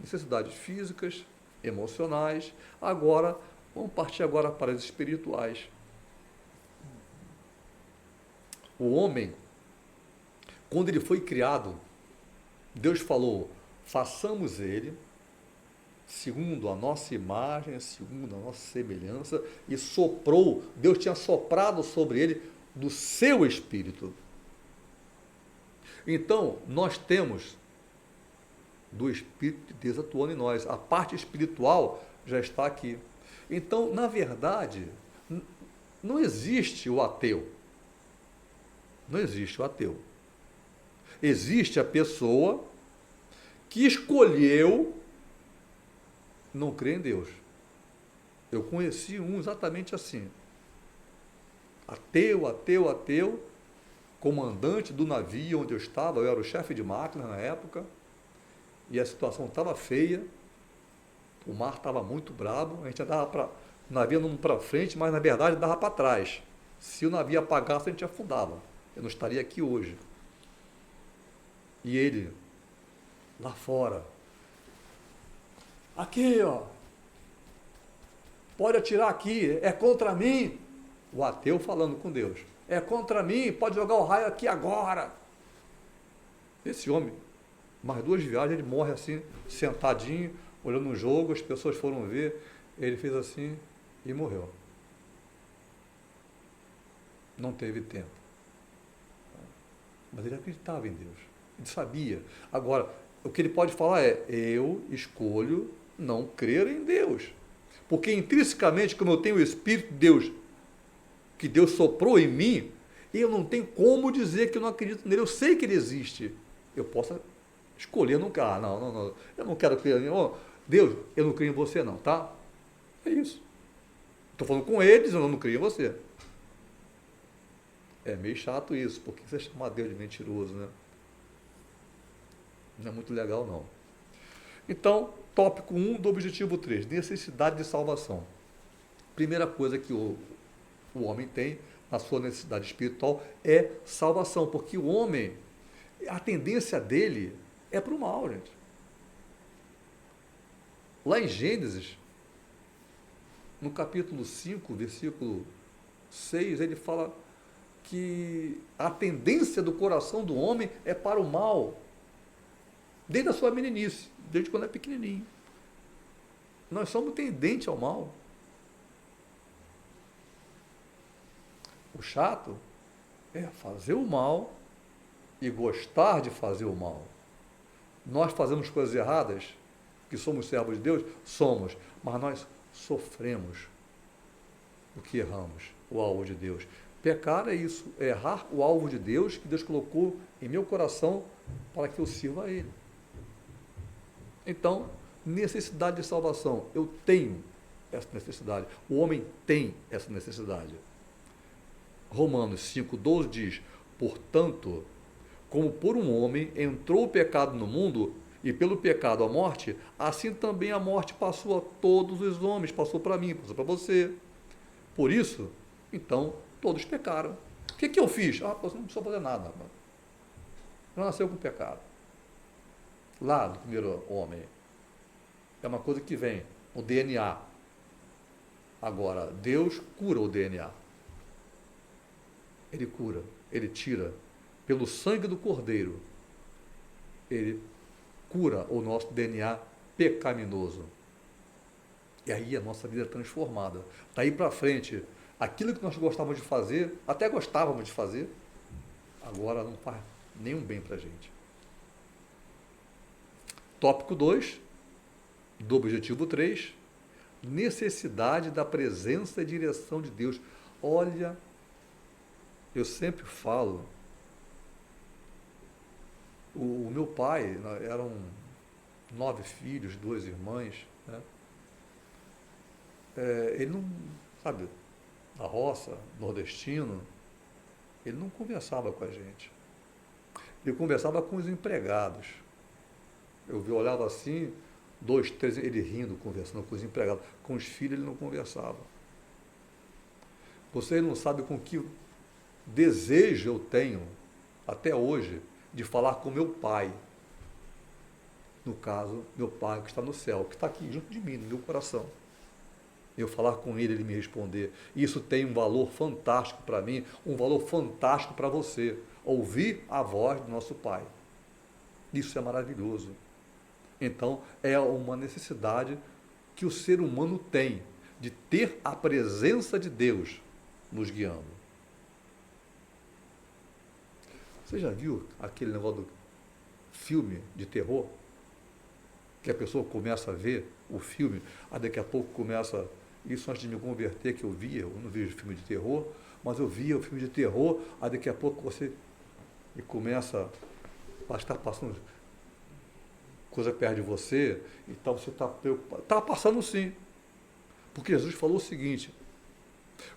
necessidades físicas, emocionais. Agora, vamos partir agora para as espirituais. O homem, quando ele foi criado, Deus falou: façamos ele segundo a nossa imagem, segundo a nossa semelhança, e soprou, Deus tinha soprado sobre ele do seu espírito. Então, nós temos do Espírito de Deus atuando em nós. A parte espiritual já está aqui. Então, na verdade, não existe o ateu. Não existe o ateu. Existe a pessoa que escolheu não crer em Deus. Eu conheci um exatamente assim. Ateu, comandante do navio onde eu estava, eu era o chefe de máquina na época, e a situação estava feia, o mar estava muito brabo, a gente andava para o navio não para frente, mas na verdade dava para trás. Se o navio apagasse, a gente afundava. Eu não estaria aqui hoje. E ele, lá fora, aqui, ó, pode atirar aqui, é contra mim. O ateu falando com Deus, é contra mim, pode jogar o raio aqui agora. Esse homem, mais 2 viagens, ele morre assim, sentadinho, olhando um jogo, as pessoas foram ver, ele fez assim e morreu. Não teve tempo. Mas ele acreditava em Deus, ele sabia. Agora, o que ele pode falar é: eu escolho não crer em Deus. Porque intrinsecamente, como eu tenho o Espírito de Deus, que Deus soprou em mim, eu não tenho como dizer que eu não acredito nele. Eu sei que ele existe. Eu posso escolher nunca. Não. Eu não quero crer em Deus, eu não creio em você não, tá? É isso. Estou falando com eles, eu não creio em você. É meio chato isso, porque você chama Deus de mentiroso, né? Não é muito legal, não. Então, tópico 1 do objetivo 3, necessidade de salvação. Primeira coisa que o homem tem na sua necessidade espiritual é salvação, porque o homem, a tendência dele é para o mal, gente. Lá em Gênesis, no capítulo 5, versículo 6, ele fala que a tendência do coração do homem é para o mal, desde a sua meninice, desde quando é pequenininho. Nós somos tendentes ao mal. O chato é fazer o mal e gostar de fazer o mal. Nós fazemos coisas erradas, que somos servos de Deus, somos, mas nós sofremos o que erramos, o alvo de Deus. Pecar é isso, é errar o alvo de Deus que Deus colocou em meu coração para que eu sirva a Ele. Então, necessidade de salvação, eu tenho essa necessidade, o homem tem essa necessidade. Romanos 5,12 diz, portanto, como por um homem entrou o pecado no mundo, e pelo pecado a morte, assim também a morte passou a todos os homens, passou para mim, passou para você. Por isso, então, todos pecaram. O que eu fiz? Você não precisou fazer nada. Não nasceu com pecado. Lá do primeiro homem. É uma coisa que vem, o DNA. Agora, Deus cura o DNA. Ele cura, ele tira. Pelo sangue do Cordeiro, ele cura o nosso DNA pecaminoso. E aí a nossa vida é transformada. Daí para frente, aquilo que nós gostávamos de fazer, até gostávamos de fazer, agora não faz nenhum bem para a gente. Tópico 2, do objetivo 3, necessidade da presença e direção de Deus. Olha, eu sempre falo, o meu pai, eram 9 filhos, 2 irmãs, né? Ele não, sabe, na roça, nordestino, ele não conversava com a gente. Ele conversava com os empregados. Eu olhava assim, 2, 3, ele rindo, conversando com os empregados. Com os filhos ele não conversava. Você não sabe com que desejo eu tenho, até hoje, de falar com meu pai. No caso, meu pai que está no céu, que está aqui junto de mim, no meu coração. Eu falar com ele, ele me responder. Isso tem um valor fantástico para mim, um valor fantástico para você. Ouvir a voz do nosso Pai. Isso é maravilhoso. Então, é uma necessidade que o ser humano tem de ter a presença de Deus nos guiando. Você já viu aquele negócio do filme de terror? Que a pessoa começa a ver o filme, aí daqui a pouco começa... Isso antes de me converter que eu não vejo filme de terror, mas eu via o filme de terror, aí daqui a pouco você começa a estar passando coisa perto de você, então você está preocupado. Está passando sim. Porque Jesus falou o seguinte,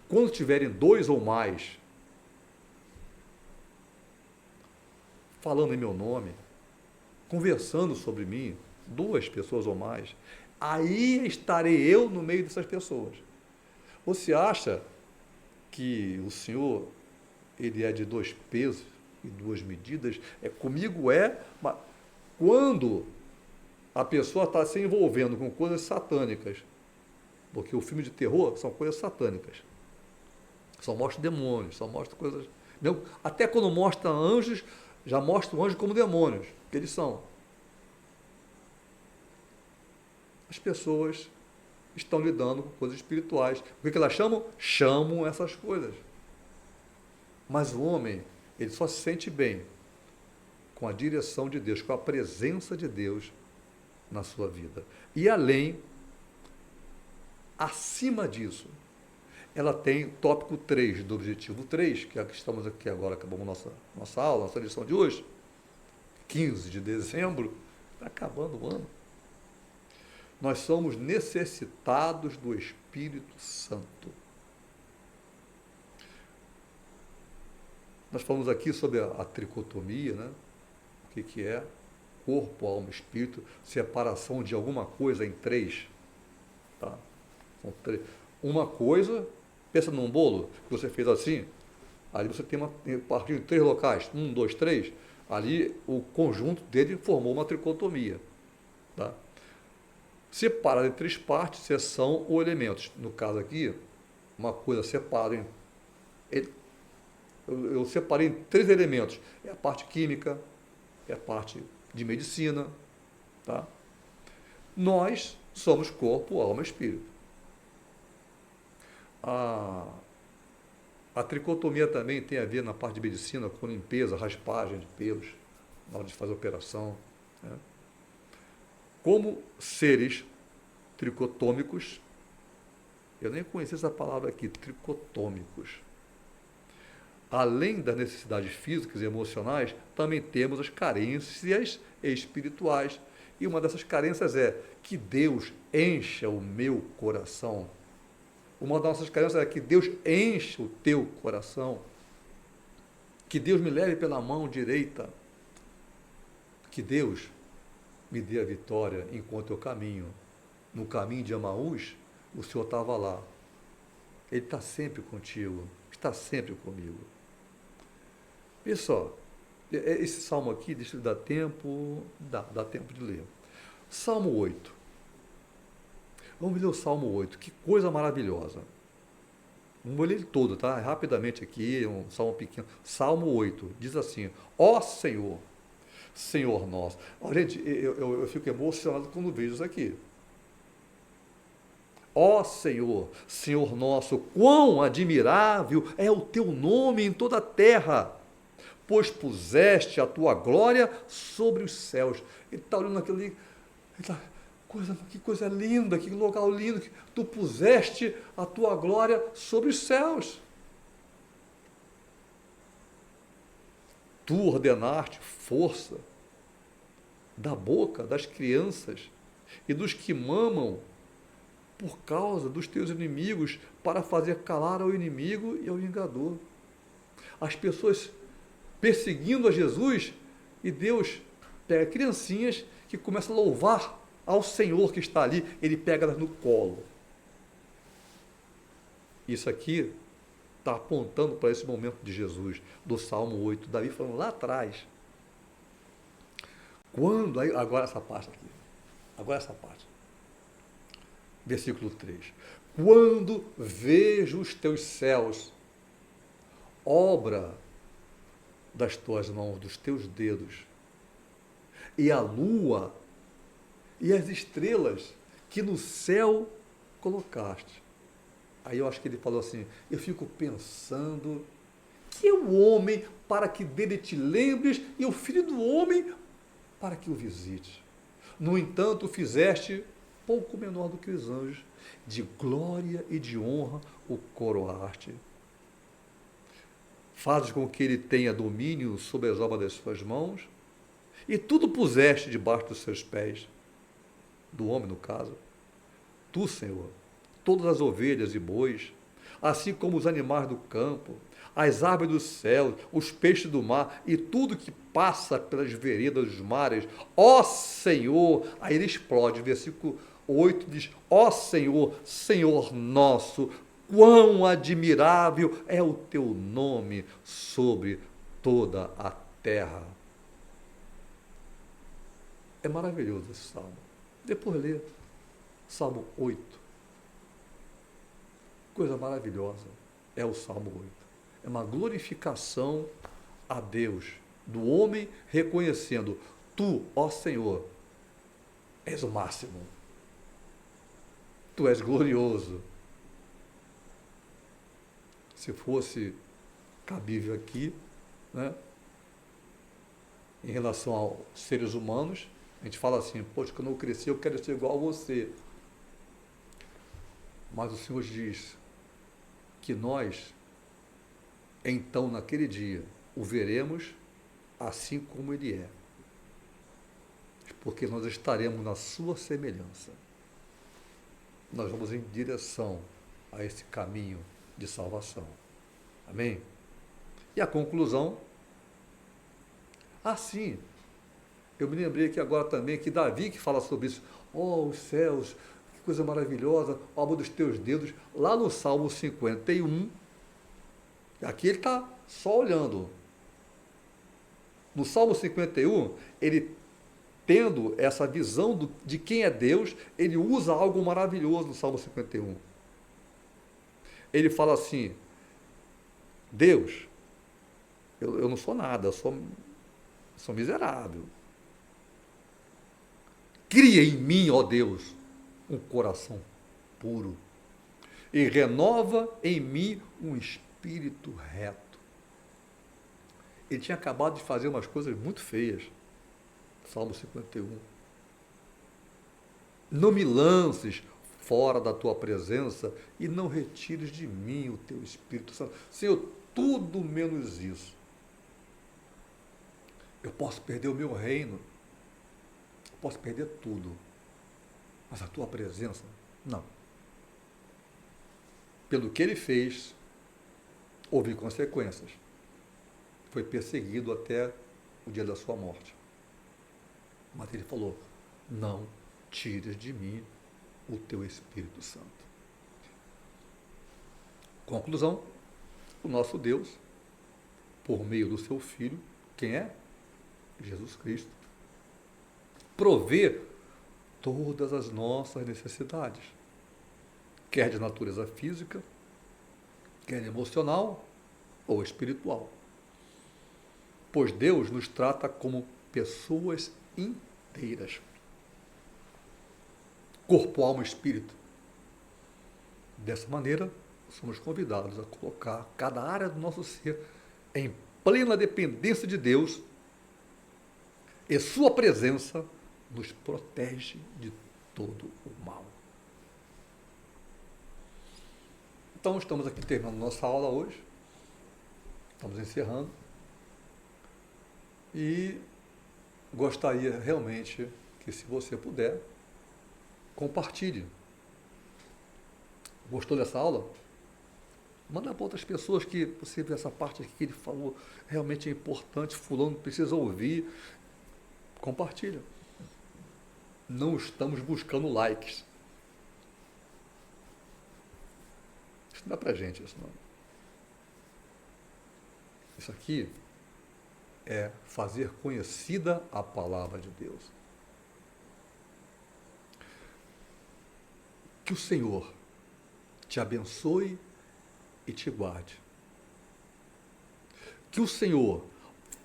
quando tiverem 2 ou mais falando em meu nome, conversando sobre mim, 2 pessoas ou mais, aí estarei eu no meio dessas pessoas. Você acha que o Senhor, ele é de 2 pesos e 2 medidas? Comigo mas quando a pessoa está se envolvendo com coisas satânicas, porque o filme de terror são coisas satânicas, só mostra demônios, só mostra coisas... Até quando mostra anjos, já mostra o anjo como demônios, que eles são. As pessoas estão lidando com coisas espirituais. O que elas chamam? Chamam essas coisas. Mas o homem, ele só se sente bem com a direção de Deus, com a presença de Deus na sua vida. E além, acima disso, ela tem tópico 3 do objetivo 3, que é que estamos aqui agora, acabamos nossa aula, nossa lição de hoje, 15 de dezembro, está acabando o ano. Nós somos necessitados do Espírito Santo. Nós falamos aqui sobre a tricotomia, né? O que é? Corpo, alma, espírito, separação de alguma coisa em 3. Tá? São 3. Uma coisa, pensa num bolo que você fez assim, ali você tem partir de 3 locais, 1, 2, 3, ali o conjunto dele formou uma tricotomia. Tá? Separado em 3 partes, seção ou elementos. No caso aqui, uma coisa separada em... eu separei em 3 elementos. É a parte química, é a parte de medicina, tá? Nós somos corpo, alma e espírito. A tricotomia também tem a ver na parte de medicina com limpeza, raspagem de pelos, na hora de fazer a operação, né? Como seres tricotômicos, eu nem conhecia essa palavra aqui, tricotômicos. Além das necessidades físicas e emocionais, também temos as carências espirituais. E uma dessas carências é que Deus encha o meu coração. Uma das nossas carências é que Deus encha o teu coração. Que Deus me leve pela mão direita. Que Deus me dê a vitória enquanto eu caminho. No caminho de Emaús, o Senhor estava lá. Ele está sempre contigo, está sempre comigo. Pessoal, esse salmo aqui, deixa eu dar tempo, dá tempo de ler. Salmo 8. Vamos ler o Salmo 8, que coisa maravilhosa. Vamos ler ele todo, tá? Rapidamente aqui, um salmo pequeno. Salmo 8, diz assim: ó Senhor, Senhor nosso. Ó, gente, eu fico emocionado quando vejo isso aqui. Ó Senhor, Senhor nosso, quão admirável é o teu nome em toda a terra, pois puseste a tua glória sobre os céus. Ele está olhando aquilo ali, que coisa linda, que local lindo, que tu puseste a tua glória sobre os céus. Tu ordenaste força da boca das crianças e dos que mamam por causa dos teus inimigos, para fazer calar ao inimigo e ao vingador. As pessoas perseguindo a Jesus, e Deus pega criancinhas que começam a louvar ao Senhor que está ali, ele pega elas no colo. Isso aqui está apontando para esse momento de Jesus, do Salmo 8, Davi falando lá atrás. Agora essa parte aqui. Versículo 3. Quando vejo os teus céus, obra das tuas mãos, dos teus dedos, e a lua e as estrelas que no céu colocaste. Aí eu acho que ele falou assim, eu fico pensando que é o homem para que dele te lembres e o filho do homem para que o visites. No entanto, fizeste pouco menor do que os anjos, de glória e de honra o coroaste. Fazes com que ele tenha domínio sobre as obras das suas mãos, e tudo puseste debaixo dos seus pés, do homem no caso. Tu, Senhor, todas as ovelhas e bois, assim como os animais do campo, as aves do céu, os peixes do mar e tudo que passa pelas veredas dos mares, ó Senhor, aí ele explode, versículo 8 diz, ó Senhor, Senhor nosso, quão admirável é o teu nome sobre toda a terra. É maravilhoso esse salmo. Depois lê Salmo 8. Coisa maravilhosa é o Salmo 8. É uma glorificação a Deus, do homem reconhecendo, tu, ó Senhor, és o máximo. Tu és glorioso. Se fosse cabível aqui, né, em relação aos seres humanos, a gente fala assim, poxa, quando eu crescer eu quero ser igual a você. Mas o Senhor diz que nós, então, naquele dia, o veremos assim como Ele é. Porque nós estaremos na sua semelhança. Nós vamos em direção a esse caminho de salvação. Amém? E a conclusão, assim, eu me lembrei aqui agora também que Davi que fala sobre isso, ó os céus, que coisa maravilhosa, obra dos teus dedos, lá no Salmo 51, aqui ele está só olhando. No Salmo 51, ele tendo essa visão de quem é Deus, ele usa algo maravilhoso no Salmo 51. Ele fala assim, Deus, Eu não sou nada, sou miserável. Cria em mim, ó Deus, um coração puro e renova em mim um espírito reto. Ele tinha acabado de fazer umas coisas muito feias. Salmo 51. Não me lances fora da tua presença e não retires de mim o teu Espírito Santo. Senhor, tudo menos isso. Eu posso perder o meu reino, eu posso perder tudo, mas a tua presença, não. Pelo que ele fez, houve consequências. Foi perseguido até o dia da sua morte. Mas ele falou, não tires de mim o teu Espírito Santo. Conclusão, o nosso Deus, por meio do seu Filho, quem é? Jesus Cristo, provê todas as nossas necessidades, quer de natureza física, quer emocional ou espiritual. Pois Deus nos trata como pessoas inteiras. Corpo, alma e espírito. Dessa maneira, somos convidados a colocar cada área do nosso ser em plena dependência de Deus e sua presença nos protege de todo o mal. Então, estamos aqui terminando nossa aula hoje. Estamos encerrando. E gostaria realmente que, se você puder, compartilhe. Gostou dessa aula? Manda para outras pessoas que você vê essa parte aqui que ele falou, realmente é importante, fulano precisa ouvir. Compartilha. Não estamos buscando likes. Isso não dá pra gente, isso não. Isso aqui é fazer conhecida a palavra de Deus. Que o Senhor te abençoe e te guarde. Que o Senhor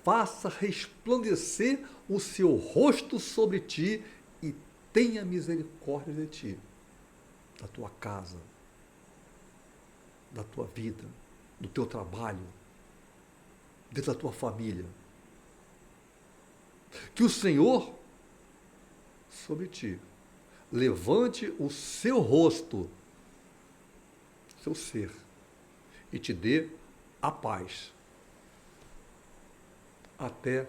faça resplandecer o seu rosto sobre ti e tenha misericórdia de ti, da tua casa, da tua vida, do teu trabalho, da tua família. Que o Senhor, sobre ti, levante o seu rosto, seu ser, e te dê a paz. Até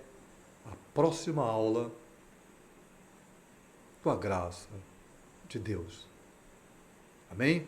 a próxima aula, com a graça de Deus. Amém?